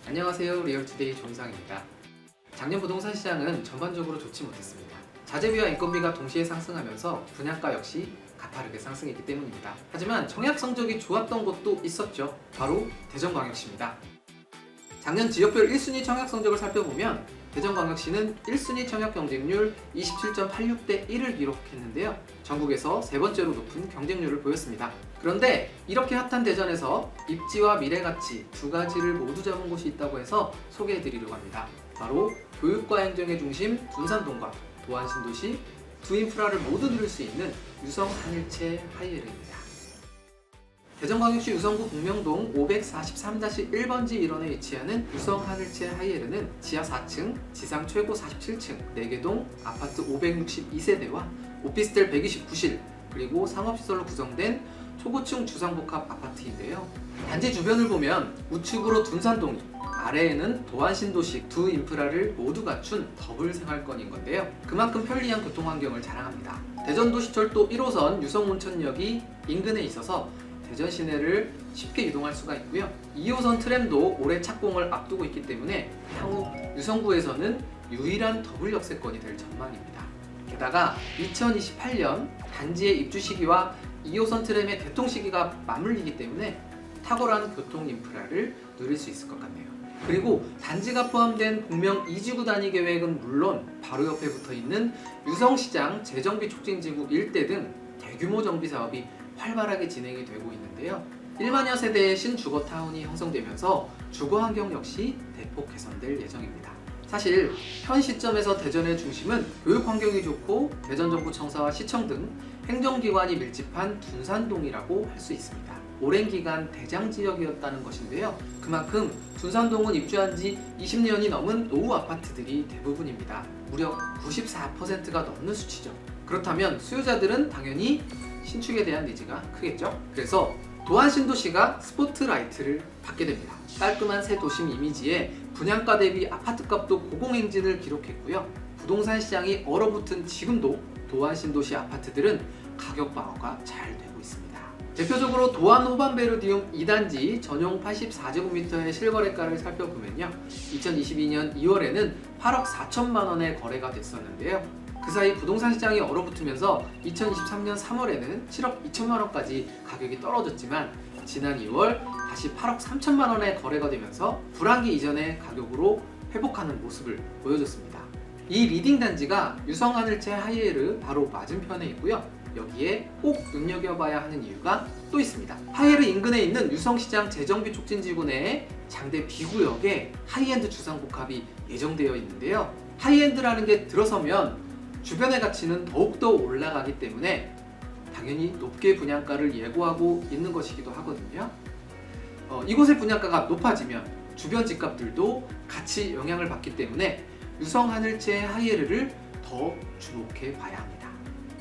안녕하세요. 리얼투데이 조인상입니다. 작년 부동산 시장은 전반적으로 좋지 못했습니다. 자재비와 인건비가 동시에 상승하면서 분양가 역시 가파르게 상승했기 때문입니다. 하지만 청약 성적이 좋았던 곳도 있었죠. 바로 대전광역시입니다. 작년 지역별 1순위 청약 성적을 살펴보면 대전광역시는 1순위 청약 경쟁률 27.86대 1을 기록했는데요. 전국에서 세 번째로 높은 경쟁률을 보였습니다. 그런데 이렇게 핫한 대전에서 입지와 미래가치 두 가지를 모두 잡은 곳이 있다고 해서 소개해드리려고 합니다. 바로 교육과 행정의 중심 둔산동과 도안신도시 두 인프라를 모두 누릴 수 있는 유성 한일채 하이에르입니다. 대전광역시 유성구 북명동 543-1번지 일원에 위치하는 유성 하늘채 하이에르는 지하 4층, 지상 최고 47층, 4개 동 아파트 562세대와 오피스텔 129실, 그리고 상업시설로 구성된 초고층 주상복합 아파트인데요. 단지 주변을 보면 우측으로 둔산동이, 아래에는 도안신도시 두 인프라를 모두 갖춘 더블 생활권인 건데요. 그만큼 편리한 교통환경을 자랑합니다. 대전도시철도 1호선 유성온천역이 인근에 있어서 대전 시내를 쉽게 이동할 수가 있고요. 2호선 트램도 올해 착공을 앞두고 있기 때문에 향후 유성구에서는 유일한 더블 역세권이 될 전망입니다. 게다가 2028년 단지의 입주 시기와 2호선 트램의 개통 시기가 맞물리기 때문에 탁월한 교통 인프라를 누릴 수 있을 것 같네요. 그리고 단지가 포함된 북명 2지구 단위 계획은 물론 바로 옆에 붙어 있는 유성시장 재정비 촉진지구 일대 등 대규모 정비 사업이 활발하게 진행이 되고 있는데요. 1만여 세대의 신주거타운이 형성되면서 주거환경 역시 대폭 개선될 예정입니다. 사실 현 시점에서 대전의 중심은 교육환경이 좋고 대전정부청사와 시청 등 행정기관이 밀집한 둔산동이라고 할 수 있습니다. 오랜 기간 대장지역이었다는 것인데요. 그만큼 둔산동은 입주한 지 20년이 넘은 노후 아파트들이 대부분입니다. 무려 94%가 넘는 수치죠. 그렇다면 수요자들은 당연히 신축에 대한 니즈가 크겠죠. 그래서 도안신도시가 스포트라이트를 받게 됩니다. 깔끔한 새 도심 이미지에 분양가 대비 아파트값도 고공행진을 기록했고요. 부동산 시장이 얼어붙은 지금도 도안신도시 아파트들은 가격 방어가 잘 되고 있습니다. 대표적으로 도안 호반베르디움 2단지 전용 84제곱미터의 실거래가를 살펴보면요. 2022년 2월에는 8억 4천만 원에 거래가 됐었는데요. 그 사이 부동산 시장이 얼어붙으면서 2023년 3월에는 7억 2천만 원까지 가격이 떨어졌지만 지난 2월 다시 8억 3천만 원에 거래가 되면서 불황기 이전의 가격으로 회복하는 모습을 보여줬습니다. 이 리딩 단지가 유성 하늘채 하이에르 바로 맞은편에 있고요. 여기에 꼭 눈여겨봐야 하는 이유가 또 있습니다. 하이에르 인근에 있는 유성시장 재정비 촉진지구 내에 장대 B구역에 하이엔드 주상복합이 예정되어 있는데요. 하이엔드라는 게 들어서면 주변의 가치는 더욱더 올라가기 때문에 당연히 높게 분양가를 예고하고 있는 것이기도 하거든요. 이곳의 분양가가 높아지면 주변 집값들도 같이 영향을 받기 때문에 유성 하늘채 하이에르를 더 주목해 봐야 합니다.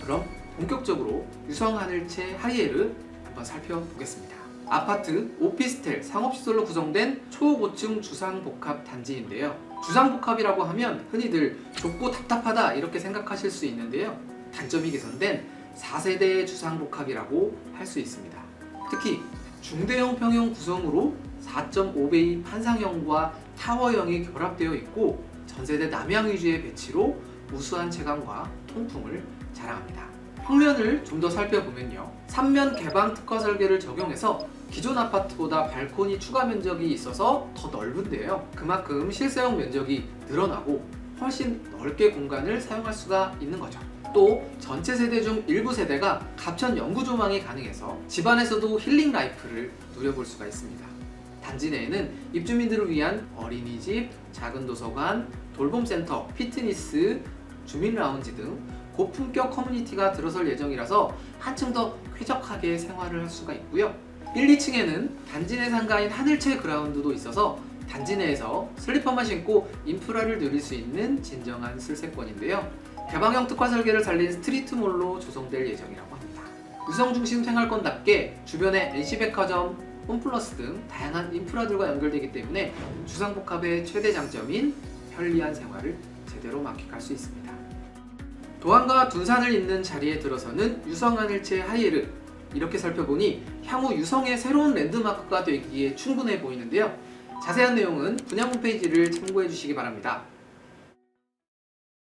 그럼 본격적으로 유성 하늘채 하이에르 한번 살펴보겠습니다. 아파트, 오피스텔, 상업시설로 구성된 초고층 주상복합 단지인데요. 주상복합이라고 하면 흔히들 좁고 답답하다 이렇게 생각하실 수 있는데요. 단점이 개선된 4세대의 주상복합이라고 할 수 있습니다. 특히 중대형 평형 구성으로 4.5배의 판상형과 타워형이 결합되어 있고 전세대 남향 위주의 배치로 우수한 채광과 통풍을 자랑합니다. 평면을 좀 더 살펴보면요. 3면 개방 특화 설계를 적용해서 기존 아파트보다 발코니 추가 면적이 있어서 더 넓은데요. 그만큼 실사용 면적이 늘어나고 훨씬 넓게 공간을 사용할 수가 있는 거죠. 또 전체 세대 중 일부 세대가 갑천 영구 조망이 가능해서 집안에서도 힐링 라이프를 누려볼 수가 있습니다. 단지 내에는 입주민들을 위한 어린이집, 작은 도서관, 돌봄센터, 피트니스, 주민 라운지 등 고품격 커뮤니티가 들어설 예정이라서 한층 더 쾌적하게 생활을 할 수가 있고요. 1, 2층에는 단지 내 상가인 하늘채 그라운드도 있어서 단지 내에서 슬리퍼만 신고 인프라를 누릴 수 있는 진정한 슬세권인데요. 개방형 특화 설계를 살린 스트리트몰로 조성될 예정이라고 합니다. 유성 중심 생활권답게 주변에 NC백화점, 홈플러스 등 다양한 인프라들과 연결되기 때문에 주상복합의 최대 장점인 편리한 생활을 제대로 만끽할 수 있습니다. 도안과 둔산을 잇는 자리에 들어서는 유성 하늘채 하이에르, 이렇게 살펴보니 향후 유성의 새로운 랜드마크가 되기에 충분해 보이는데요. 자세한 내용은 분양 홈페이지를 참고해 주시기 바랍니다.